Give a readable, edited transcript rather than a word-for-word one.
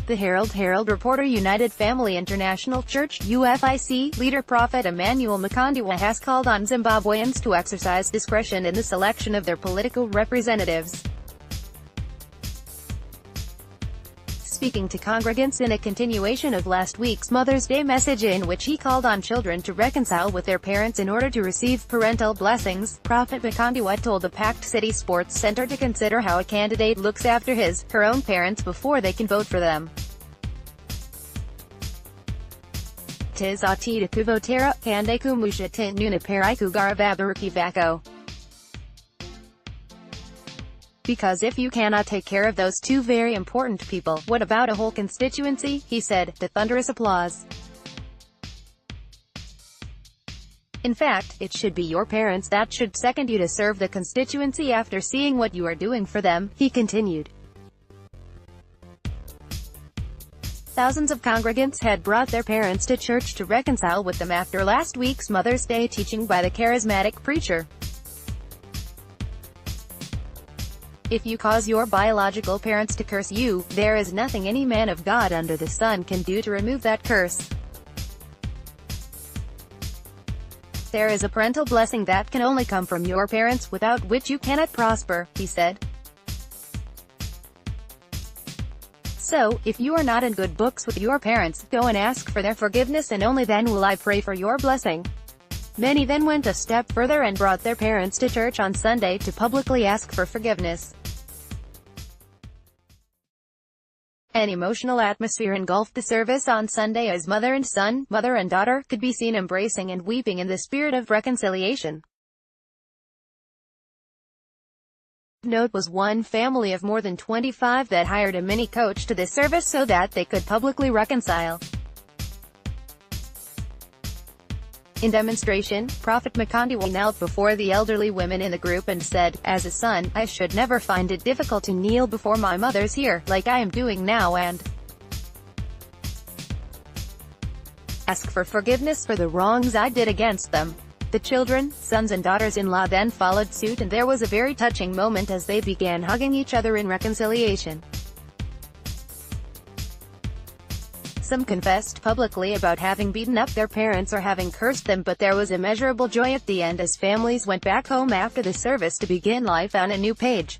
The Herald reporter United Family International Church (UFIC) leader Prophet Emmanuel Makandiwa has called on Zimbabweans to exercise discretion in the selection of their political representatives. Speaking to congregants in a continuation of last week's Mother's Day message in which he called on children to reconcile with their parents in order to receive parental blessings, Prophet Makandiwa told the packed City Sports Center to consider how a candidate looks after her own parents before they can vote for them. Tis atida kuvotera, kande kumusha nuna parikugara vabarukivako. Because if you cannot take care of those two very important people, what about a whole constituency, he said, to thunderous applause. In fact, it should be your parents that should second you to serve the constituency after seeing what you are doing for them, he continued. Thousands of congregants had brought their parents to church to reconcile with them after last week's Mother's Day teaching by the charismatic preacher. If you cause your biological parents to curse you, there is nothing any man of God under the sun can do to remove that curse. There is a parental blessing that can only come from your parents, without which you cannot prosper, he said. So, if you are not in good books with your parents, go and ask for their forgiveness, and only then will I pray for your blessing. Many then went a step further and brought their parents to church on Sunday to publicly ask for forgiveness. An emotional atmosphere engulfed the service on Sunday as mother and son, mother and daughter, could be seen embracing and weeping in the spirit of reconciliation. Note was one family of more than 25 that hired a mini coach to this service so that they could publicly reconcile. In demonstration, Prophet Makandiwa knelt before the elderly women in the group and said, "As a son, I should never find it difficult to kneel before my mothers here, like I am doing now, and ask for forgiveness for the wrongs I did against them." The children, sons and daughters-in-law then followed suit, and there was a very touching moment as they began hugging each other in reconciliation. Some confessed publicly about having beaten up their parents or having cursed them, but there was immeasurable joy at the end as families went back home after the service to begin life on a new page.